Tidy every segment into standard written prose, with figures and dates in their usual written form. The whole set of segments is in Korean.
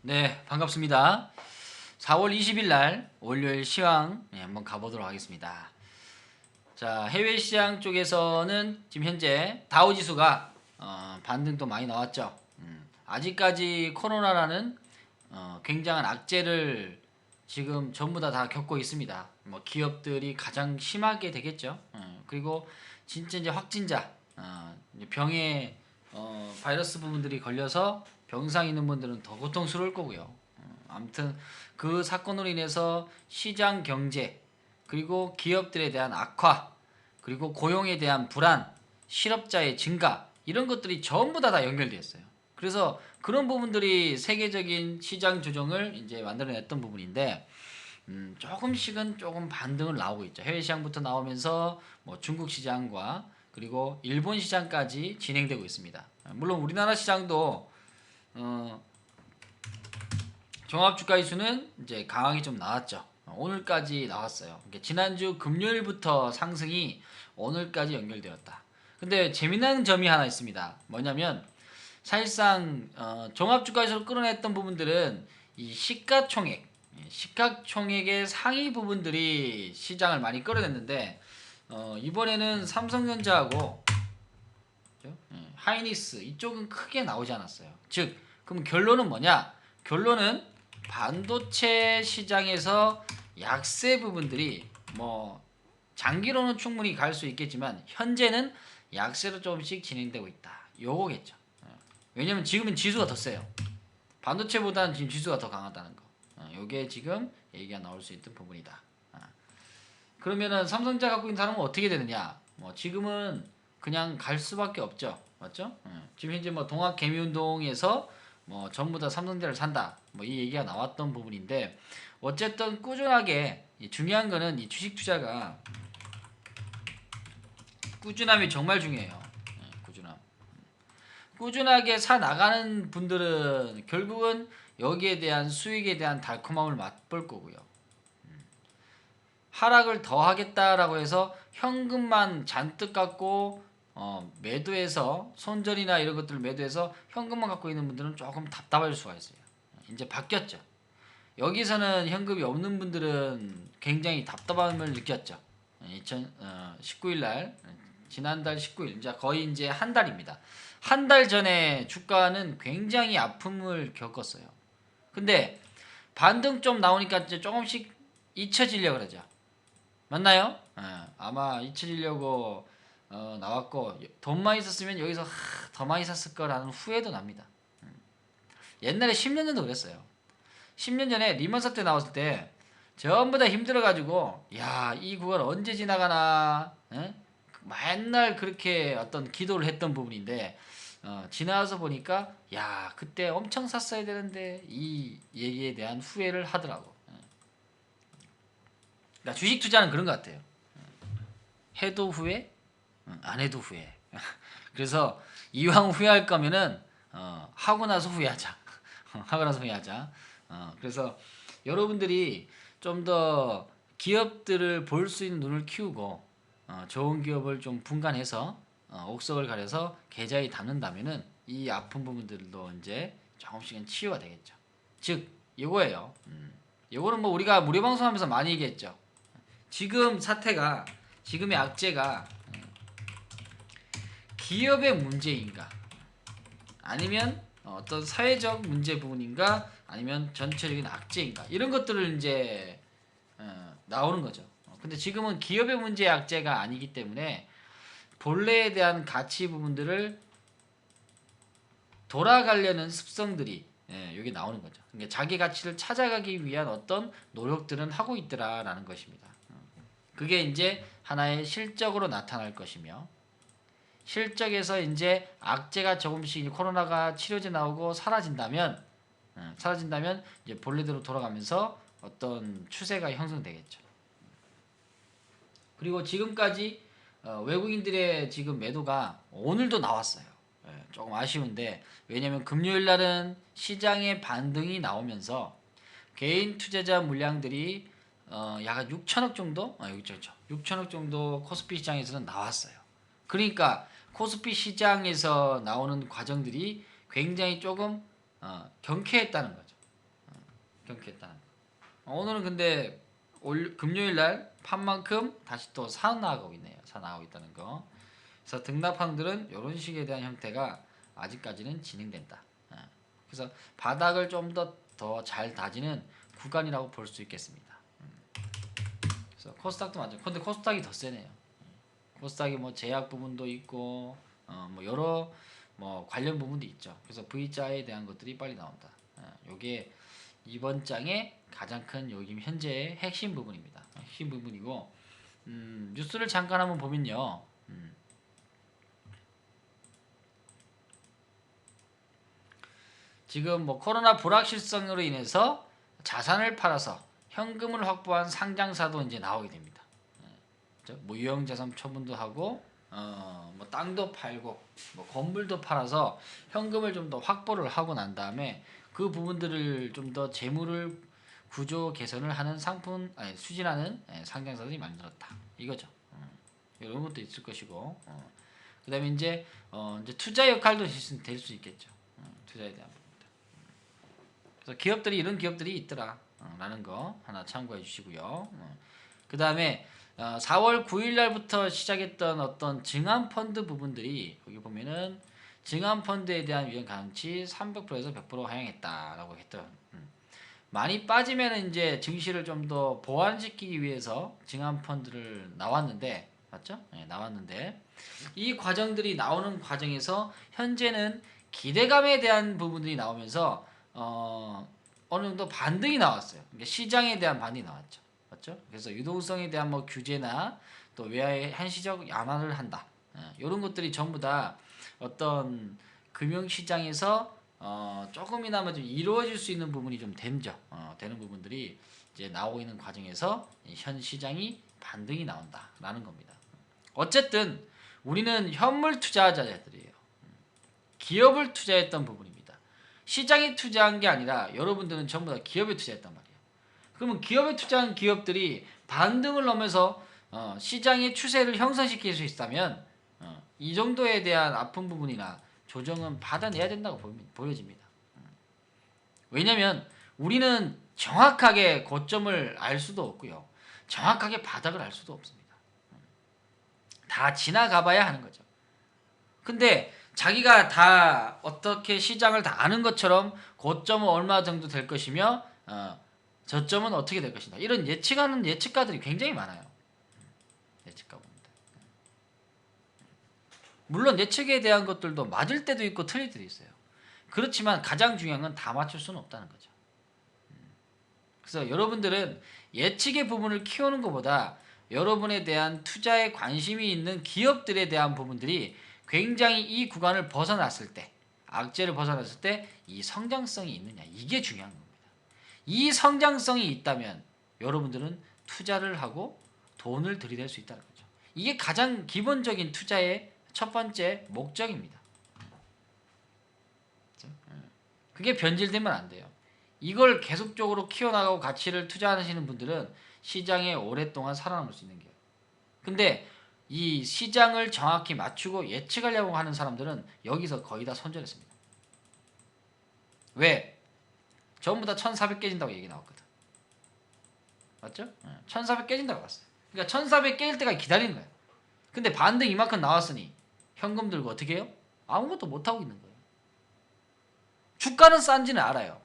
네, 반갑습니다. 4월 20일 날 월요일 시황 한번 가보도록 하겠습니다. 자, 해외 시장 쪽에서는 지금 현재 다우 지수가 반등도 많이 나왔죠. 아직까지 코로나라는 굉장한 악재를 지금 전부 다 겪고 있습니다. 뭐 기업들이 가장 심하게 되겠죠. 그리고 진짜 이제 확진자, 이제 병에 바이러스 부분들이 걸려서 병상 있는 분들은 더 고통스러울 거고요. 아무튼 그 사건으로 인해서 시장 경제 그리고 기업들에 대한 악화 그리고 고용에 대한 불안, 실업자의 증가 이런 것들이 전부 다 연결되어 있어요. 그래서 그런 부분들이 세계적인 시장 조정을 이제 만들어냈던 부분인데 조금씩은 조금 반등을 나오고 있죠. 해외 시장부터 나오면서 뭐 중국 시장과 그리고 일본 시장까지 진행되고 있습니다. 물론 우리나라 시장도 종합주가지수는 이제 강하게 좀 나왔죠. 오늘까지 나왔어요. 그러니까 지난주 금요일부터 상승이 오늘까지 연결되었다. 근데 재미난 점이 하나 있습니다. 뭐냐면 사실상 종합주가에서 끌어냈던 부분들은 이 시가총액의 상위 부분들이 시장을 많이 끌어냈는데 이번에는 삼성전자하고 하이닉스 이쪽은 크게 나오지 않았어요. 즉 그럼 결론은 뭐냐? 결론은 반도체 시장에서 약세 부분들이 뭐 장기로는 충분히 갈 수 있겠지만 현재는 약세로 조금씩 진행되고 있다. 요거겠죠. 왜냐면 지금은 지수가 더 세요. 반도체보다는 지금 지수가 더 강하다는 거. 요게 지금 얘기가 나올 수 있는 부분이다. 그러면은 삼성전자 갖고 있는 사람은 어떻게 되느냐? 뭐 지금은 그냥 갈 수밖에 없죠. 맞죠? 지금 현재 뭐 동학개미운동에서 뭐 전부 다 삼성전자를 산다. 뭐 이 얘기가 나왔던 부분인데 어쨌든 꾸준하게 중요한 거는 이 주식 투자가 꾸준함이 정말 중요해요. 꾸준함. 꾸준하게 사 나가는 분들은 결국은 여기에 대한 수익에 대한 달콤함을 맛볼 거고요. 하락을 더 하겠다라고 해서 현금만 잔뜩 갖고 매도해서 손절이나 이런 것들을 매도해서 현금만 갖고 있는 분들은 조금 답답할 수가 있어요. 이제 바뀌었죠. 여기서는 현금이 없는 분들은 굉장히 답답함을 느꼈죠. 2019일 날 지난달 19일 이제 거의 이제 한 달입니다. 한 달 전에 주가는 굉장히 아픔을 겪었어요. 근데 반등 좀 나오니까 이제 조금씩 잊혀지려고 그러죠. 맞나요? 아마 잊혀지려고 나왔고 돈 많이 썼으면 여기서 더 많이 샀을 거라는 후회도 납니다. 옛날에 10년 전도 그랬어요. 10년 전에 리먼 사태 나왔을 때 전부 다 힘들어가지고 야 이 구간 언제 지나가나 맨날 그렇게 어떤 기도를 했던 부분인데 지나서 보니까 야 그때 엄청 샀어야 되는데 이 얘기에 대한 후회를 하더라고. 그러니까 주식 투자는 그런 것 같아요. 해도 후회, 안 해도 후회. 그래서 이왕 후회할 거면은 하고 나서 후회하자. 하고 나서 후회하자. 그래서 여러분들이 좀 더 기업들을 볼 수 있는 눈을 키우고 좋은 기업을 좀 분간해서 옥석을 가려서 계좌에 담는다면은 이 아픈 부분들도 이제 조금씩은 치유가 되겠죠. 즉 이거예요. 이거는 뭐 우리가 무료 방송하면서 많이 얘기했죠. 지금 사태가 지금의 악재가 기업의 문제인가 아니면 어떤 사회적 문제 부분인가 아니면 전체적인 악재인가 이런 것들을 이제 나오는 거죠. 근데 지금은 기업의 문제의 악재가 아니기 때문에 본래에 대한 가치 부분들을 돌아가려는 습성들이 여기 나오는 거죠. 그러니까 자기 가치를 찾아가기 위한 어떤 노력들은 하고 있더라라는 것입니다. 그게 이제 하나의 실적으로 나타날 것이며 실적에서 이제 악재가 조금씩 코로나가 치료제 나오고 사라진다면 이제 본래대로 돌아가면서 어떤 추세가 형성되겠죠. 그리고 지금까지 외국인들의 지금 매도가 오늘도 나왔어요. 조금 아쉬운데 왜냐면 금요일 날은 시장의 반등이 나오면서 개인 투자자 물량들이 약 6천억 정도? 여기 있죠. 6천억 정도 코스피 시장에서는 나왔어요. 그러니까 코스피 시장에서 나오는 과정들이 굉장히 조금 경쾌했다는 거죠. 경쾌했다는 거. 오늘은 근데 금요일 날 판만큼 다시 또 사나가고 있네요. 사나가고 있다는 거. 그래서 등락항들은 이런 식에 대한 형태가 아직까지는 진행된다. 그래서 바닥을 좀 더 잘 다지는 구간이라고 볼 수 있겠습니다. 그래서 코스닥도 맞죠. 근데 코스닥이 더 세네요. 코스닥이 뭐 제약 부분도 있고 뭐 여러 뭐 관련 부분도 있죠. 그래서 V자에 대한 것들이 빨리 나온다. 요게 이번 장의 가장 큰 요즘 현재의 핵심 부분입니다. 핵심 부분이고 뉴스를 잠깐 한번 보면요. 지금 뭐 코로나 불확실성으로 인해서 자산을 팔아서 현금을 확보한 상장사도 이제 나오게 됩니다. 뭐 유형자산 처분도 하고 뭐 땅도 팔고 뭐 건물도 팔아서 현금을 좀 더 확보를 하고 난 다음에 그 부분들을 좀 더 재물을 구조 개선을 하는 상품 수진하는 상장사들이 만들었다 이거죠. 이런 것도 있을 것이고 그다음에 이제 투자 역할도 될 수 있겠죠. 투자에 대한 부분들. 그래서 기업들이 이런 기업들이 있더라 라는 거 하나 참고해 주시고요. 그 다음에 4월 9일 날부터 시작했던 어떤 증안펀드 부분들이 여기 보면은 증안펀드에 대한 유형 가능치 300%에서 100% 하향했다라고 했던 많이 빠지면 이제 증시를 좀 더 보완시키기 위해서 증안펀드를 나왔는데 맞죠? 네, 나왔는데 이 과정들이 나오는 과정에서 현재는 기대감에 대한 부분들이 나오면서 어느 정도 반등이 나왔어요. 그러니까 시장에 대한 반등이 나왔죠. 맞죠? 그래서 유동성에 대한 뭐 규제나 또 외화의 한시적 완화를 한다. 이런 것들이 전부 다 어떤 금융시장에서 조금이나마 좀 이루어질 수 있는 부분이 좀 되는 부분들이 이제 나오고 있는 과정에서 현 시장이 반등이 나온다라는 겁니다. 어쨌든 우리는 현물 투자자들이에요. 기업을 투자했던 부분입니다. 시장에 투자한 게 아니라 여러분들은 전부 다 기업에 투자했단 말이에요. 그러면 기업에 투자한 기업들이 반등을 넘어서 시장의 추세를 형성시킬 수 있다면 이 정도에 대한 아픈 부분이나 조정은 받아내야 된다고 보여집니다. 왜냐하면 우리는 정확하게 고점을 알 수도 없고요. 정확하게 바닥을 알 수도 없습니다. 다 지나가 봐야 하는 거죠. 근데 자기가 다 어떻게 시장을 다 아는 것처럼 고점은 얼마 정도 될 것이며 저점은 어떻게 될 것이다. 이런 예측하는 예측가들이 굉장히 많아요. 예측가분들. 물론 예측에 대한 것들도 맞을 때도 있고 틀릴 때도 있어요. 그렇지만 가장 중요한 건 다 맞출 수는 없다는 거죠. 그래서 여러분들은 예측의 부분을 키우는 것보다 여러분에 대한 투자에 관심이 있는 기업들에 대한 부분들이 굉장히 이 구간을 벗어났을 때 악재를 벗어났을 때 이 성장성이 있느냐 이게 중요한 겁니다. 이 성장성이 있다면 여러분들은 투자를 하고 돈을 들이댈 수 있다는 거죠. 이게 가장 기본적인 투자의 첫 번째 목적입니다. 그게 변질되면 안 돼요. 이걸 계속적으로 키워나가고 가치를 투자하시는 분들은 시장에 오랫동안 살아남을 수 있는 거예요. 근데 이 시장을 정확히 맞추고 예측하려고 하는 사람들은 여기서 거의 다 손절했습니다. 왜? 전부 다 1400 깨진다고 얘기 나왔거든. 맞죠? 1400 깨진다고 봤어요. 그러니까 1400 깨질 때까지 기다리는 거예요. 근데 반등 이만큼 나왔으니 현금 들고 어떻게 해요? 아무것도 못하고 있는 거예요. 주가는 싼지는 알아요.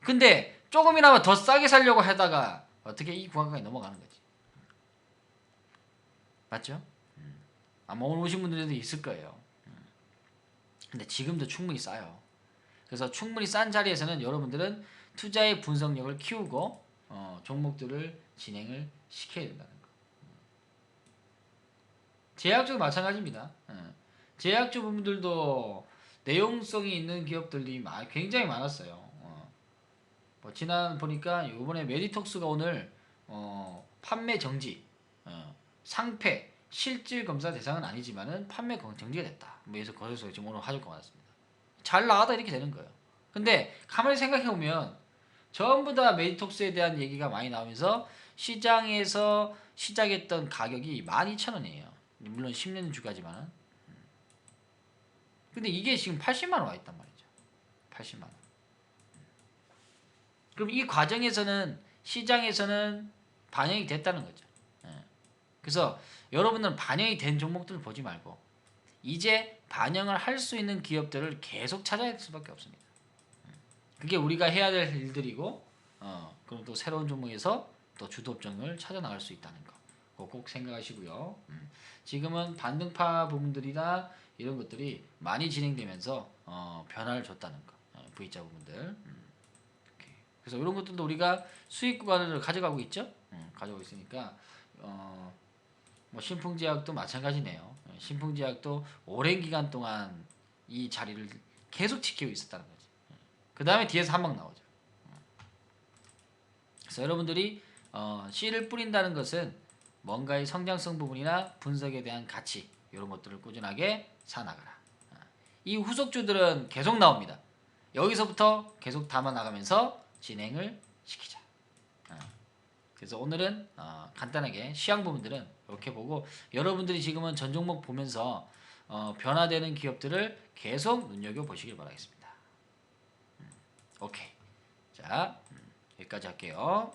근데 조금이나마 더 싸게 살려고 하다가 어떻게 이 구간까지 넘어가는 거지. 맞죠? 아마 오늘 오신 분들도 있을 거예요. 근데 지금도 충분히 싸요. 그래서 충분히 싼 자리에서는 여러분들은 투자의 분석력을 키우고 종목들을 진행을 시켜야 된다는 거. 제약주도 마찬가지입니다. 제약주 부분들도 내용성이 있는 기업들이 굉장히 많았어요. 뭐 지난 보니까 이번에 메디톡스가 오늘 판매 정지, 상패, 실질 검사 대상은 아니지만은 판매 정지가 됐다. 뭐 그래서 거기서 지금 오늘 화제가 많았습니다. 잘 나가다 이렇게 되는 거예요. 근데 가만히 생각해 보면 전부 다 메디톡스에 대한 얘기가 많이 나오면서 시장에서 시작했던 가격이 12,000원이에요. 물론 10년 주가지만. 근데 이게 지금 80만 원 와 있단 말이죠. 80만 원. 그럼 이 과정에서는 시장에서는 반영이 됐다는 거죠. 예. 그래서 여러분들은 반영이 된 종목들을 보지 말고 이제 반영을 할 수 있는 기업들을 계속 찾아야 할 수밖에 없습니다. 그게 우리가 해야 될 일들이고, 그럼 또 새로운 종목에서 또 주도 업종을 찾아 나갈 수 있다는 거. 그거 꼭 생각하시고요. 지금은 반등파 부분들이나 이런 것들이 많이 진행되면서 변화를 줬다는 거. V자 부분들. 이렇게. 그래서 이런 것들도 우리가 수익 구간을 가져가고 있죠. 가져가고 있으니까 뭐 신풍제약도 마찬가지네요. 신풍제약도 오랜 기간 동안 이 자리를 계속 지키고 있었다는 거지. 그 다음에 뒤에서 한 방 나오죠. 그래서 여러분들이 씨를 뿌린다는 것은 뭔가의 성장성 부분이나 분석에 대한 가치 이런 것들을 꾸준하게 사나가라. 이 후속주들은 계속 나옵니다. 여기서부터 계속 담아 나가면서 진행을 시키자. 그래서 오늘은 간단하게 시황 부분들은 이렇게 보고 여러분들이 지금은 전 종목 보면서 변화되는 기업들을 계속 눈여겨보시길 바라겠습니다. 오케이. 자, 여기까지 할게요.